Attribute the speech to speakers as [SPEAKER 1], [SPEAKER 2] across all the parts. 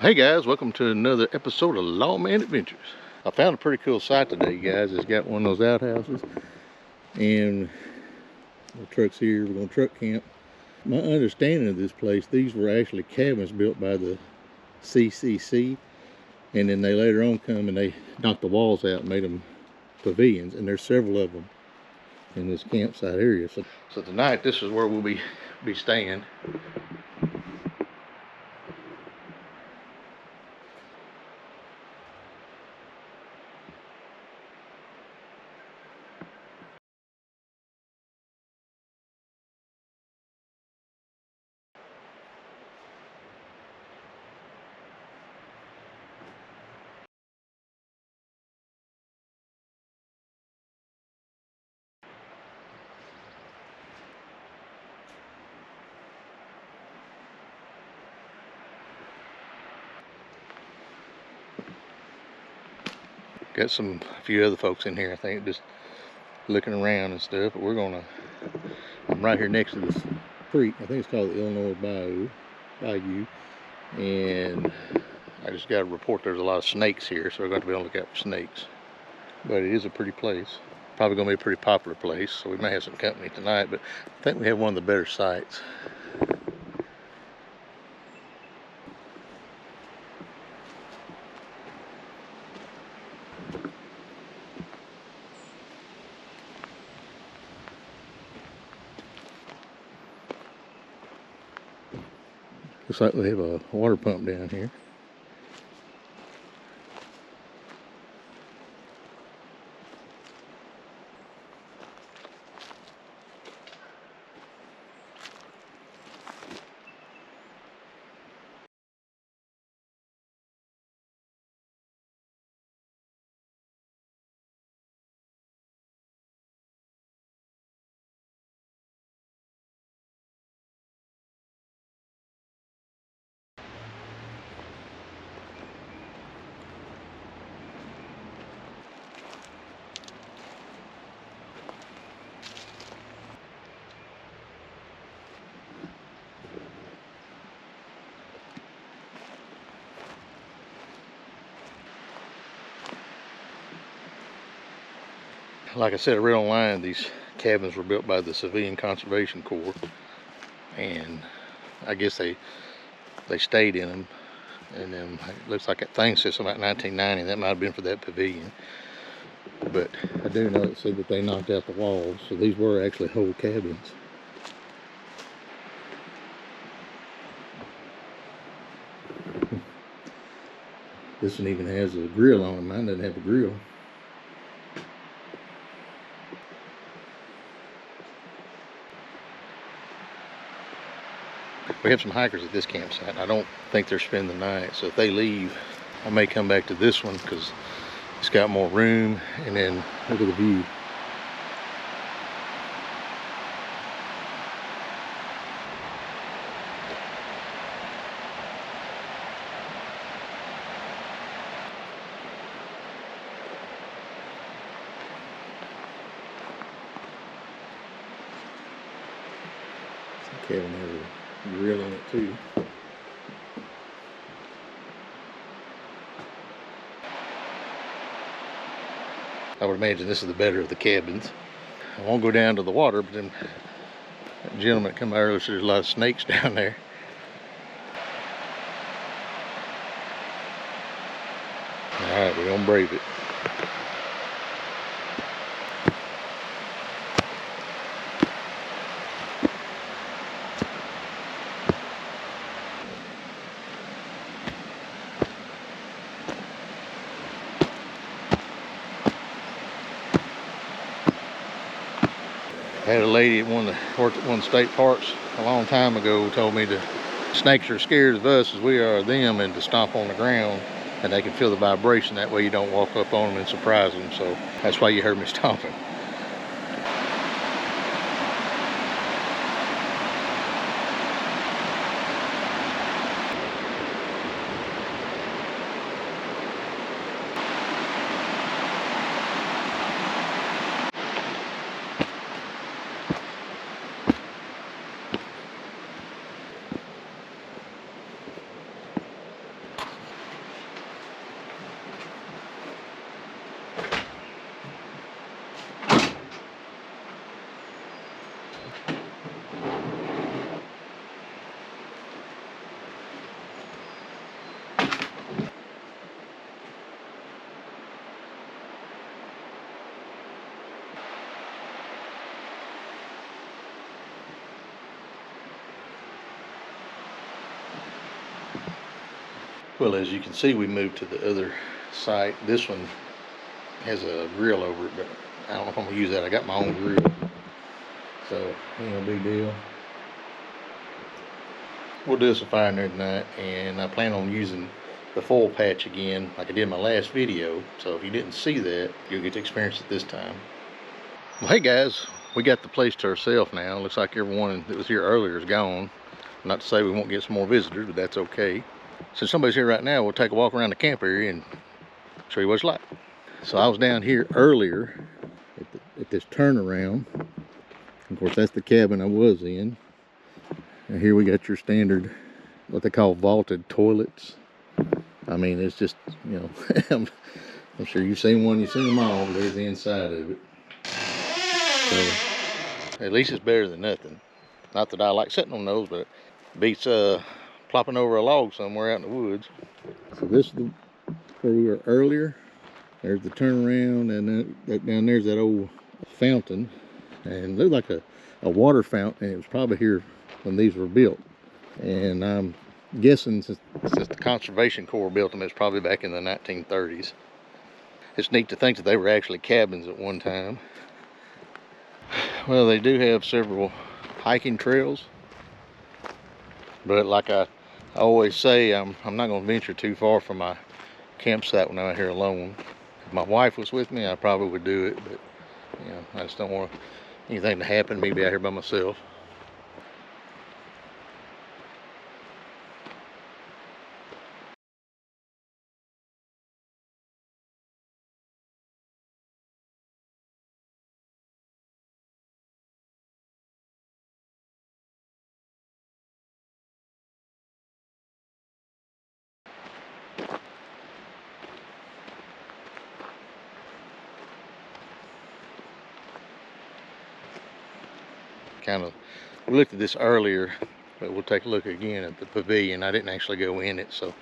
[SPEAKER 1] Hey guys, welcome to another episode of Lawman Adventures. I found a pretty cool site today, guys. It's got one of those outhouses, and the truck's here. We're going to truck camp. My understanding of this place, these were actually cabins built by the CCC, and then they later on come and they knocked the walls out and made them pavilions, and there's several of them in this campsite area. So tonight, this is where we'll be staying. Got a few other folks in here, I think, just looking around and stuff. But I'm right here next to this creek. I think it's called the Illinois bayou, and I just got a report there's a lot of snakes here, so we're going to be on the lookout for snakes. But it is a pretty place. Probably going to be a pretty popular place, so we may have some company tonight, but I think we have one of the better sites. Looks like we have a water pump down here. Like I said, I read online these cabins were built by the Civilian Conservation Corps, and I guess they stayed in them. And then it looks like that thing says something about 1990. That might have been for that pavilion. But I do know it said that they knocked out the walls, so these were actually whole cabins. This one even has a grill on it. Mine doesn't have a grill. We have some hikers at this campsite. I don't think they're spending the night, so if they leave, I may come back to this one because it's got more room, and then look at the view. Kevin has a grill in it too. I would imagine this is the better of the cabins. I won't go down to the water, but then that gentleman that come by earlier said there's a lot of snakes down there. Alright, we're gonna brave it. I had a lady at worked at one of the state parks a long time ago told me the snakes are scared of us as we are of them, and to stomp on the ground and they can feel the vibration. That way you don't walk up on them and surprise them. So that's why you heard me stomping. Well, as you can see, we moved to the other site. This one has a grill over it, but I don't know if I'm gonna use that. I got my own grill, so ain't no big deal. We'll do us a fire in there tonight, and I plan on using the foil patch again like I did in my last video. So if you didn't see that, you'll get to experience it this time. Well, hey guys, we got the place to ourselves now. Looks like everyone that was here earlier is gone. Not to say we won't get some more visitors, but that's okay. Since somebody's here right now, we'll take a walk around the camp area and show you what it's like. So I was down here earlier at this turnaround. Of course, that's the cabin I was in. And here we got your standard, what they call vaulted toilets. I mean, it's just, you know, I'm sure you've seen one, you've seen them all. There's the inside of it. So at least it's better than nothing. Not that I like sitting on those, but it beats plopping over a log somewhere out in the woods. So this is where we were earlier. There's the turnaround, and that down there's that old fountain, and it looked like a water fountain, and it was probably here when these were built. And I'm guessing since the Conservation Corps built them, it's probably back in the 1930s. It's neat to think that they were actually cabins at one time. Well, they do have several hiking trails, but like I always say, I'm not going to venture too far from my campsite when I'm out here alone. If my wife was with me, I probably would do it, but you know, I just don't want anything to happen to me be out here by myself. We looked at this earlier, but we'll take a look again at the pavilion. I didn't actually go in it, so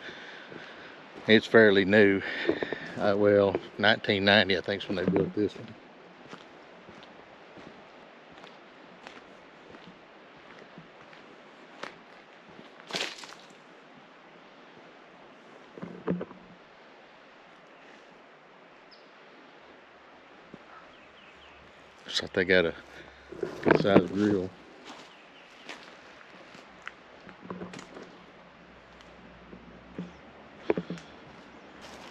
[SPEAKER 1] it's fairly new. Well, 1990 I think is when they built this one. Looks like they got a good sized grill.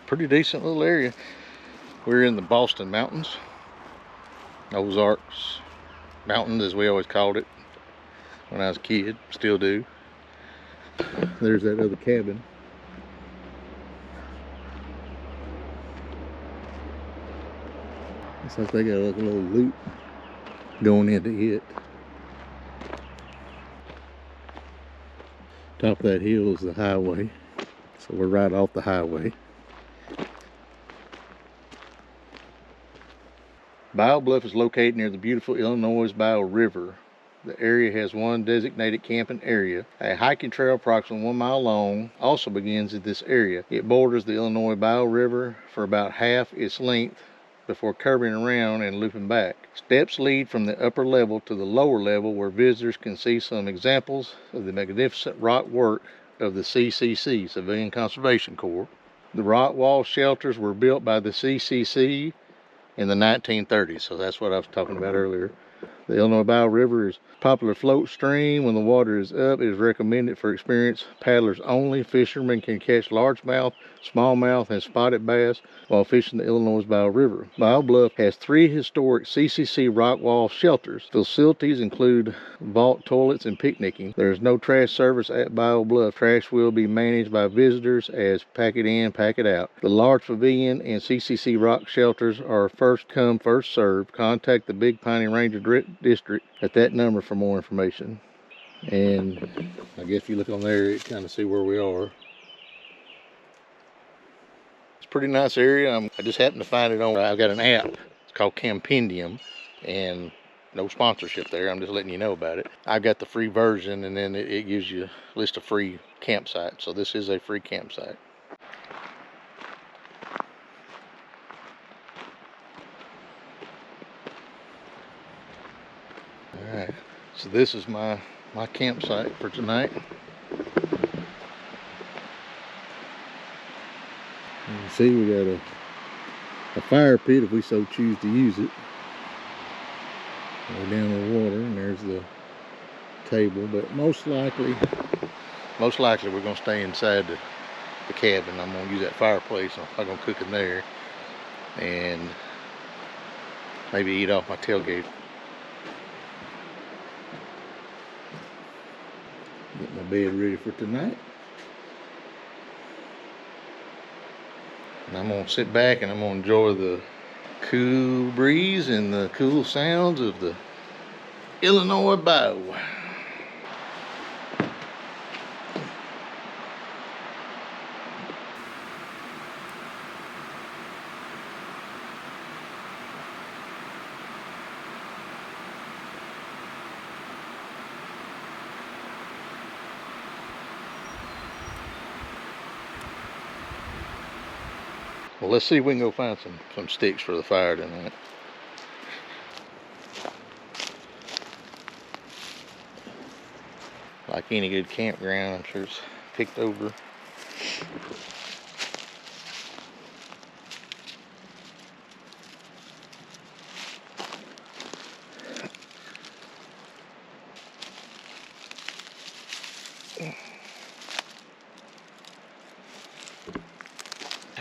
[SPEAKER 1] Pretty decent little area. We're in the Boston Mountains, Ozarks Mountains as we always called it when I was a kid, still do. There's that other cabin. Looks like they got like a little loop going into it. Top of that hill is the highway, so we're right off the highway. Bayou Bluff is located near the beautiful Illinois Bayou River. The area has one designated camping area. A hiking trail approximately 1 mile long also begins at this area. It borders the Illinois Bayou River for about half its length before curving around and looping back. Steps lead from the upper level to the lower level where visitors can see some examples of the magnificent rock work of the CCC, Civilian Conservation Corps. The rock wall shelters were built by the CCC in the 1930s, so that's what I was talking about earlier. The Illinois Bayou River is a popular float stream. When the water is up, it is recommended for experienced paddlers only. Fishermen can catch largemouth, smallmouth, and spotted bass while fishing the Illinois Bayou River. Bayou Bluff has 3 historic CCC rock wall shelters. Facilities include vault toilets and picnicking. There is no trash service at Bayou Bluff. Trash will be managed by visitors as pack it in, pack it out. The large pavilion and CCC rock shelters are first come, first served. Contact the Big Piney Ranger District at that number for more information. And I guess if you look on there, you kind of see where we are. It's a pretty nice area. I just happened to find it on, I've got an app. It's called Campendium, and no sponsorship there. I'm just letting you know about it. I've got the free version, and then it gives you a list of free campsites. So this is a free campsite. All right, so this is my campsite for tonight. You can see we got a fire pit if we so choose to use it. Way down the water, and there's the table. But most likely we're gonna stay inside the cabin. I'm gonna use that fireplace. I'm gonna cook in there, and maybe eat off my tailgate. Get my bed ready for tonight. And I'm gonna sit back and I'm gonna enjoy the cool breeze and the cool sounds of the Illinois bayou. Well, let's see if we can go find some sticks for the fire tonight. Like any good campground, I'm sure it's picked over.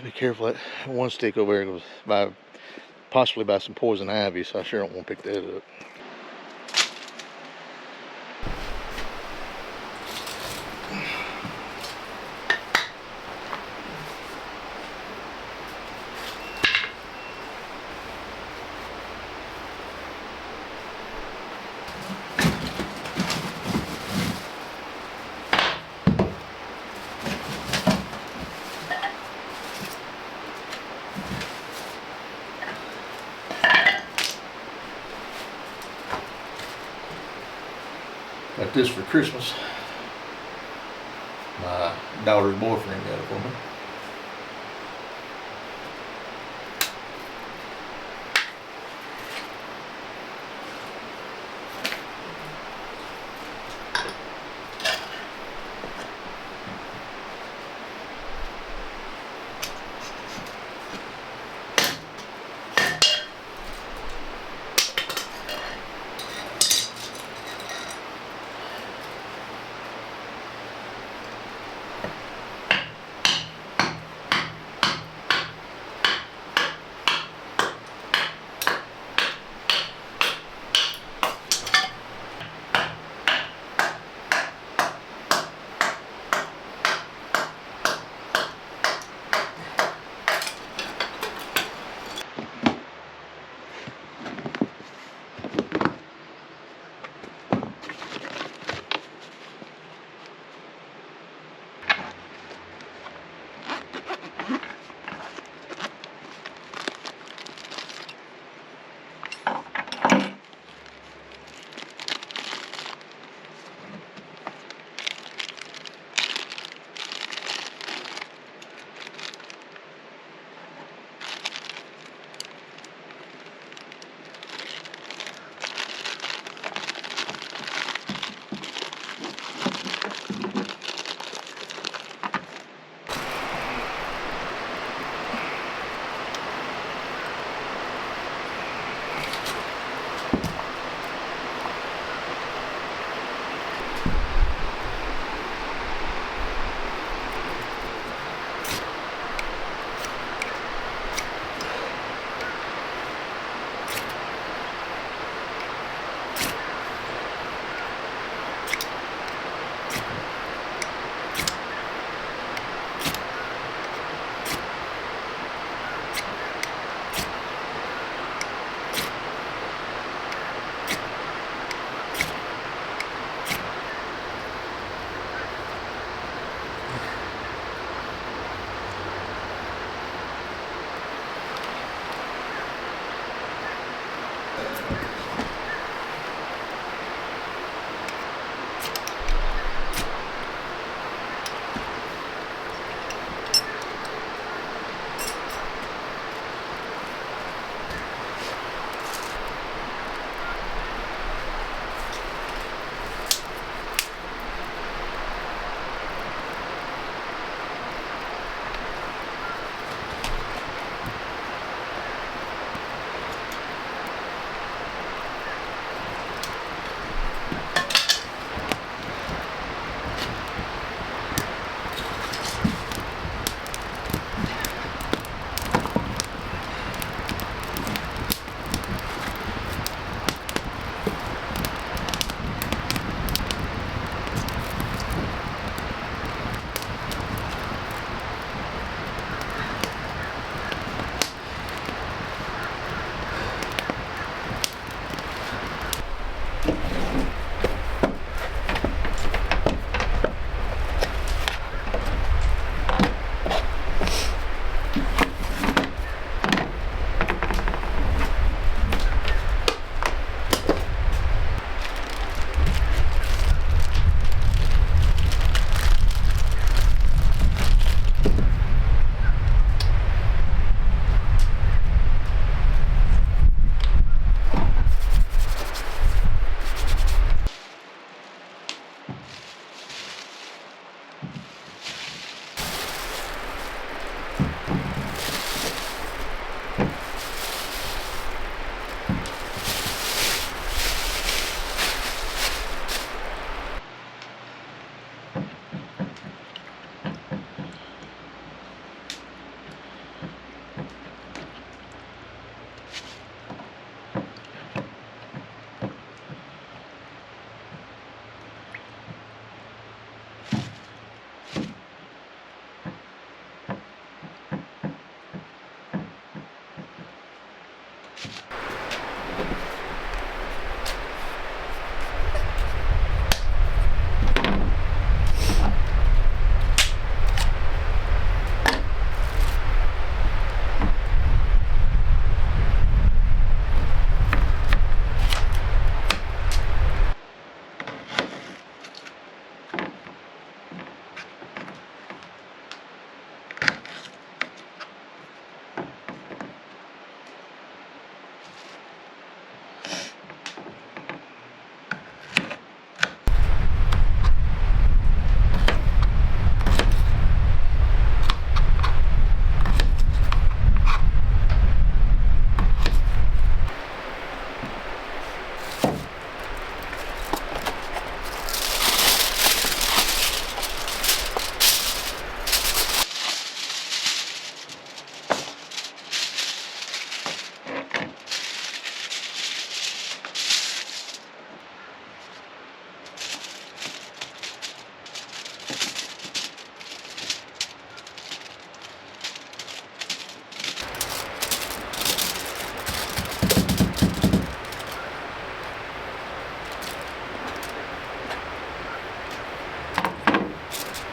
[SPEAKER 1] Be careful, that one stick over there goes possibly by some poison ivy, so I sure don't want to pick that up. Got this for Christmas. My daughter's boyfriend got it for me.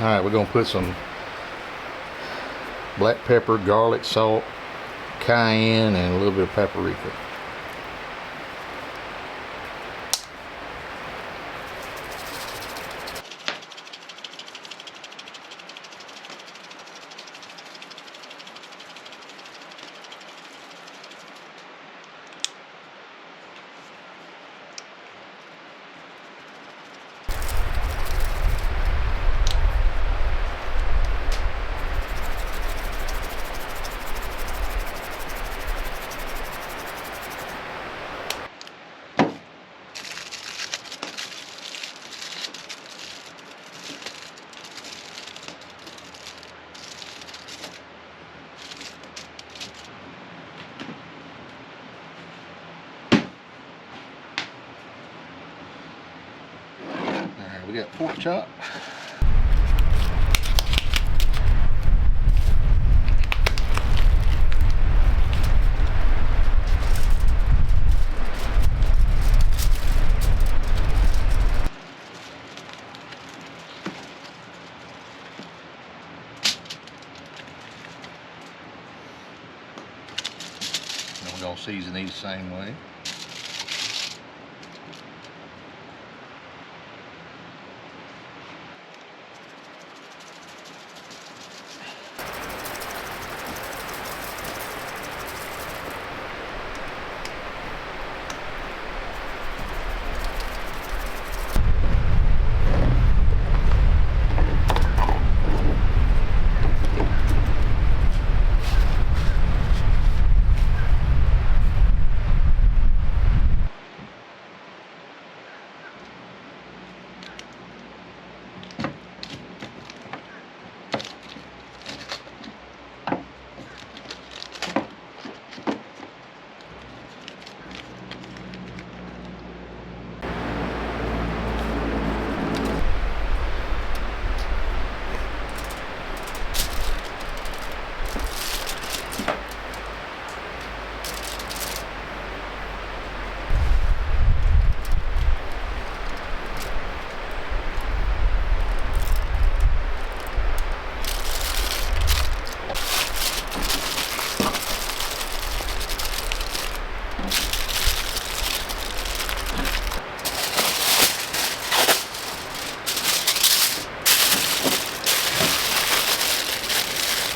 [SPEAKER 1] Alright, we're going to put some black pepper, garlic, salt, cayenne, and a little bit of paprika. We got pork chop. And we're going to season these the same way.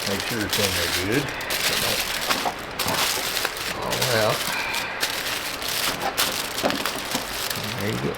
[SPEAKER 1] Make sure it's in there good. All out. There you go.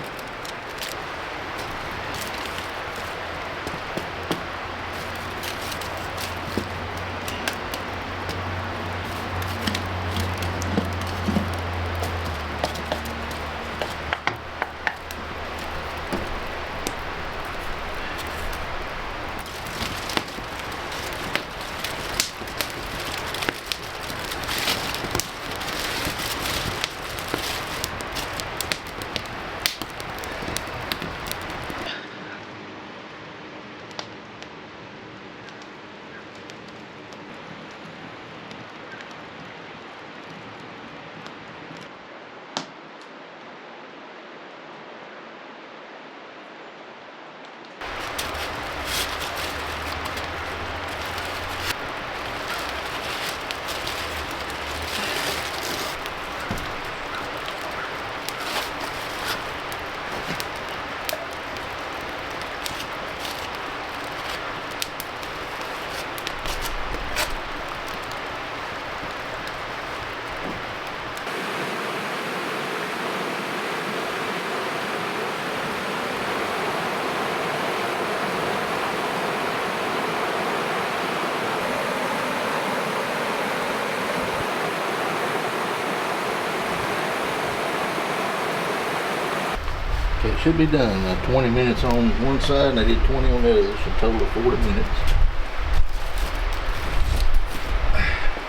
[SPEAKER 1] Okay, it should be done. 20 minutes on one side and I did 20 on the other, so a total of 40 minutes.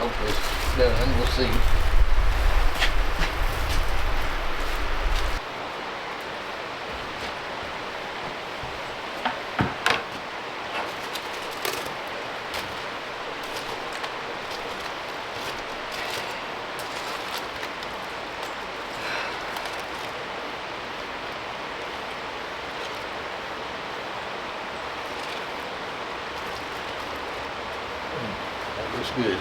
[SPEAKER 1] Hopefully it's done, we'll see. Looks good.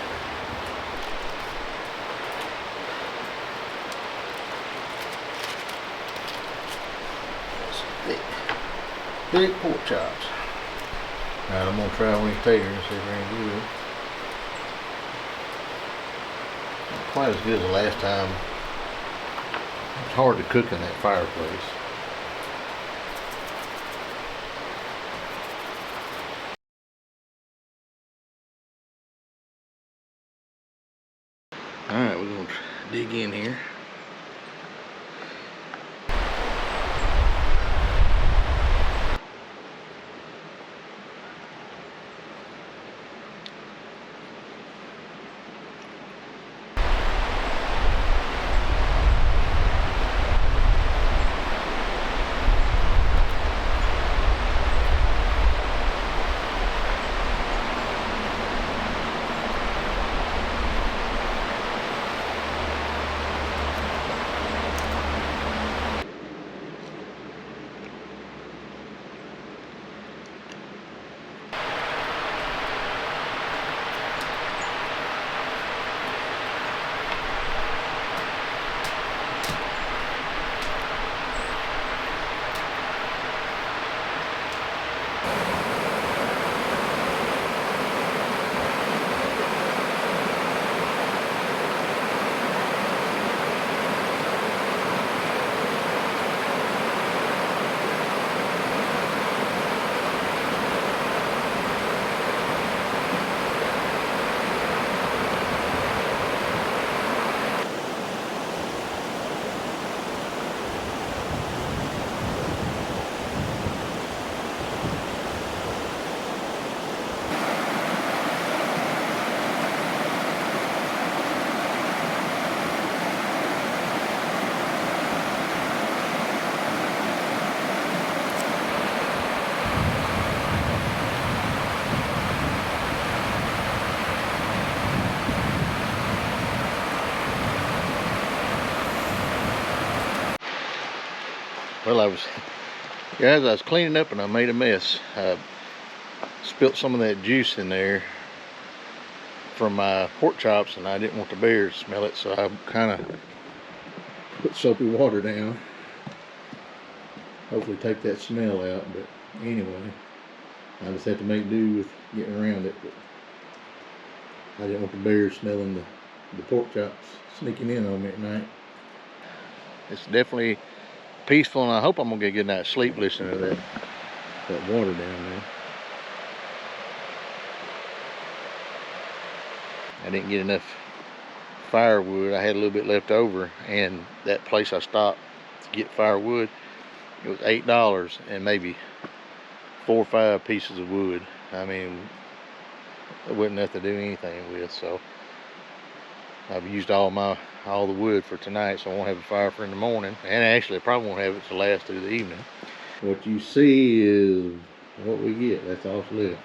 [SPEAKER 1] Big pork chops. Alright, I'm gonna try one of these taters and see if they're any good. Not quite as good as the last time. It's hard to cook in that fireplace. Alright, we're gonna dig in here. Well, as I was cleaning up and I made a mess. I spilt some of that juice in there from my pork chops, and I didn't want the bears to smell it, so I kind of put soapy water down. Hopefully take that smell out, but anyway, I just have to make do with getting around it. But I didn't want the bears smelling the pork chops sneaking in on me at night. It's definitely peaceful, and I hope I'm gonna get a good night's sleep listening to that water down there. I didn't get enough firewood. I had a little bit left over, and that place I stopped to get firewood, it was $8 and maybe 4 or 5 pieces of wood. I mean, it wasn't nothing to do anything with, so I've used all the wood for tonight, so I won't have a fire for in the morning. And actually, I probably won't have it to last through the evening. What you see is what we get. That's all that's left.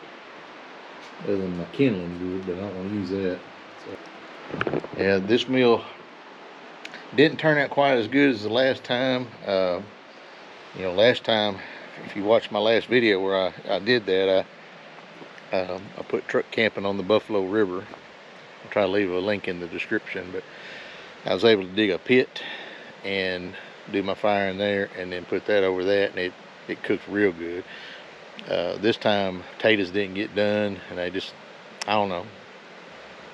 [SPEAKER 1] Other than my kindling wood, but I don't want to use that. So, yeah, this meal didn't turn out quite as good as the last time. You know, last time, if you watched my last video where I did that, I put truck camping on the Buffalo River. I'll try to leave a link in the description, but I was able to dig a pit and do my fire in there, and then put that over that, and it cooks real good. This time potatoes didn't get done, and I don't know,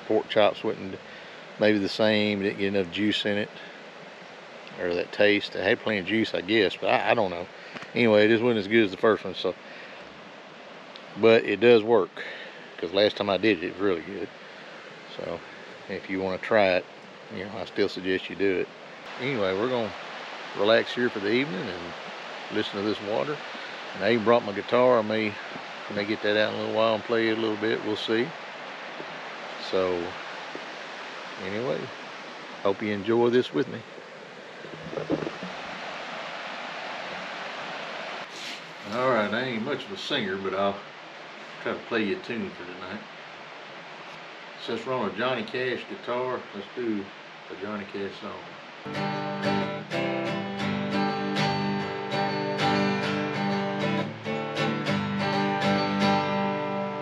[SPEAKER 1] pork chops wasn't maybe the same, didn't get enough juice in it, or that taste. I had plenty of juice, I guess, but I don't know. Anyway, this wasn't as good as the first one, so, but it does work, because last time I did it, it was really good. So if you want to try it, you know, I still suggest you do it. Anyway, we're gonna relax here for the evening and listen to this water. And I even brought my guitar. I may get that out in a little while and play it a little bit. We'll see. So anyway, hope you enjoy this with me. All right, I ain't much of a singer, but I'll try to play you a tune for tonight. Since we're on a Johnny Cash guitar, let's do a Johnny Cash song.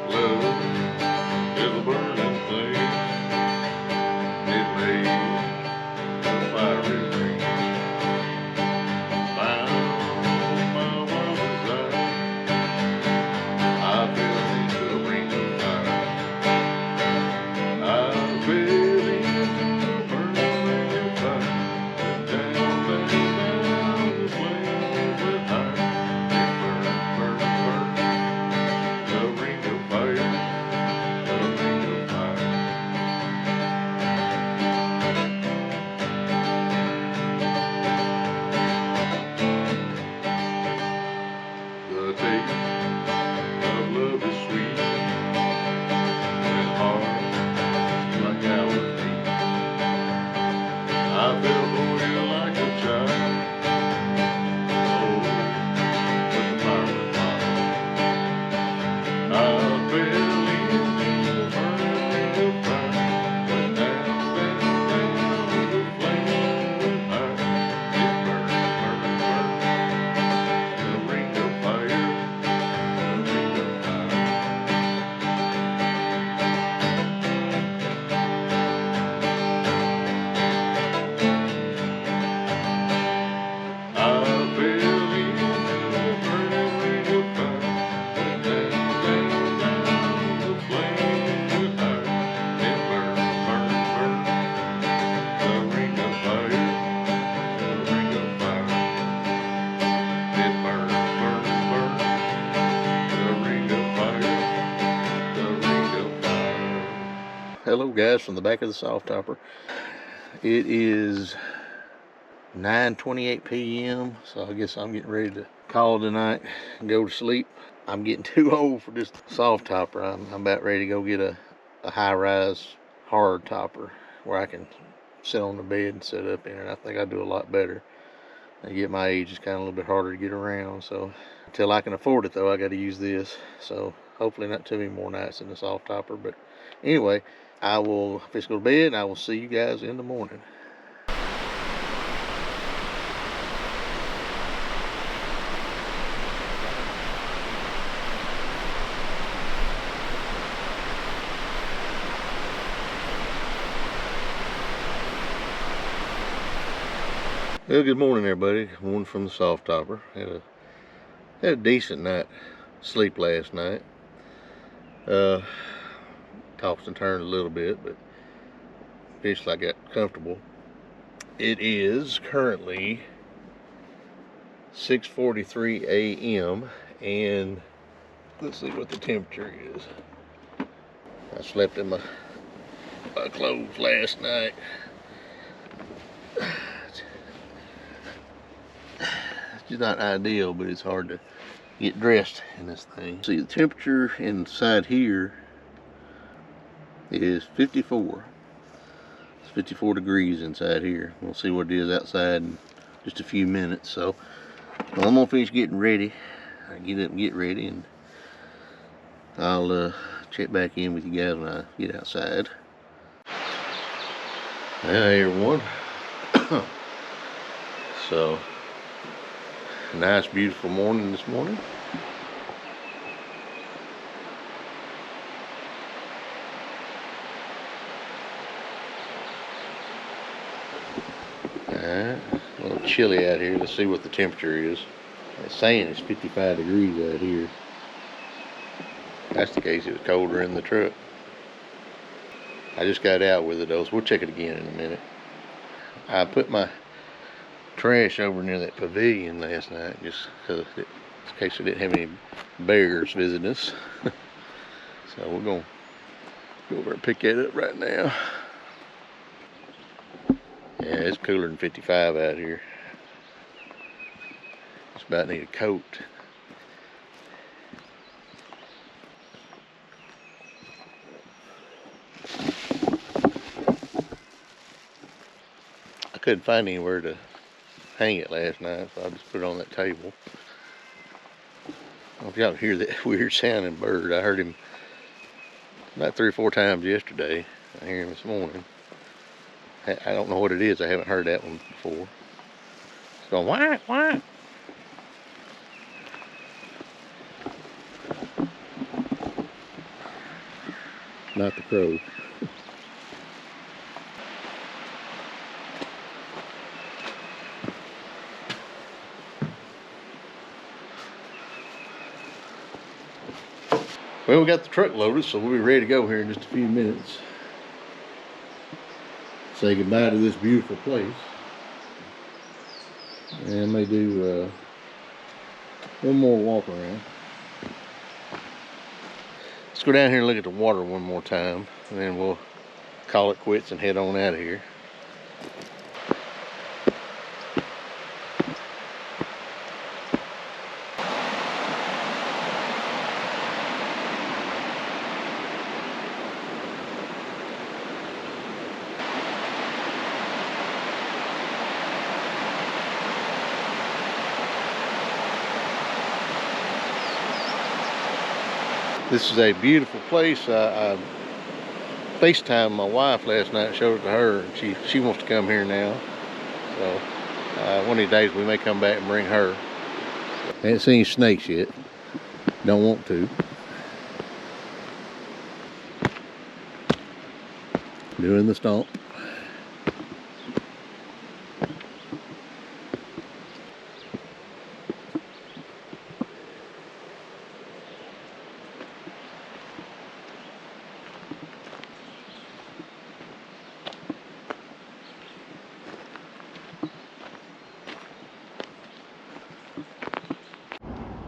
[SPEAKER 1] Love is a burning thing. Hello guys from the back of the soft topper. It is 9:28 p.m. so I guess I'm getting ready to call it tonight and go to sleep. I'm getting too old for this soft topper. I'm about ready to go get a high-rise hard topper where I can sit on the bed and sit up in it. I think I do a lot better. I get my age, it's kind of a little bit harder to get around, so until I can afford it though, I got to use this. So hopefully not too many more nights in the soft topper. But anyway, I will just go to bed and I will see you guys in the morning. Well, good morning everybody. Good morning from the soft topper. Had a decent night sleep last night. Tossed and turned a little bit, but eventually I got comfortable. It is currently 6:43 a.m. and let's see what the temperature is. I slept in my clothes last night. It's not ideal, but it's hard to get dressed in this thing. See, the temperature inside here is 54. It's 54 degrees inside here. We'll see what it is outside in just a few minutes. So I'm gonna finish getting ready. I get up and get ready, and I'll check back in with you guys when I get outside. Hey everyone. So nice beautiful morning this morning. Alright, a little chilly out here. Let's see what the temperature is. It's saying it's 55 degrees out here. If that's the case, it was colder in the truck. I just got out with it though, so we'll check it again in a minute. I put my trash over near that pavilion last night just because in case we didn't have any bears visiting us. So we're gonna go over and pick that up right now. Yeah, it's cooler than 55 out here. Just about need a coat. I couldn't find anywhere to hang it last night, so I just put it on that table. I don't know if y'all hear that weird sounding bird. I heard him about 3 or 4 times yesterday. I hear him this morning. I don't know what it is. I haven't heard that one before. It's going whack, whack. Not the crow. Well, we got the truck loaded, so we'll be ready to go here in just a few minutes. Say goodbye to this beautiful place. And I may do one more walk around. Let's go down here and look at the water one more time, and then we'll call it quits and head on out of here. This is a beautiful place. I FaceTimed my wife last night, showed it to her, and she wants to come here now. So one of these days we may come back and bring her. Ain't seen snakes yet. Don't want to. Doing the stomp.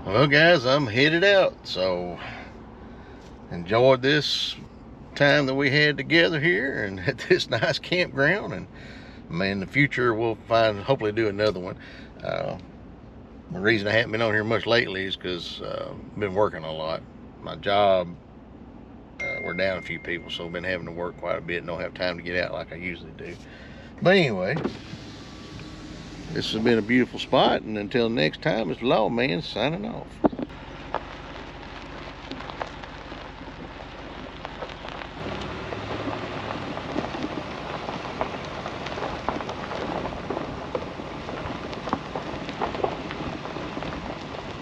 [SPEAKER 1] Well guys, I'm headed out, so enjoyed this time that we had together here and at this nice campground. And man, in the future we'll hopefully do another one. The reason I haven't been on here much lately is because I've been working a lot. My job, we're down a few people, so I've been having to work quite a bit and don't have time to get out like I usually do. But anyway, this has been a beautiful spot, and until next time, it's Lawman signing off.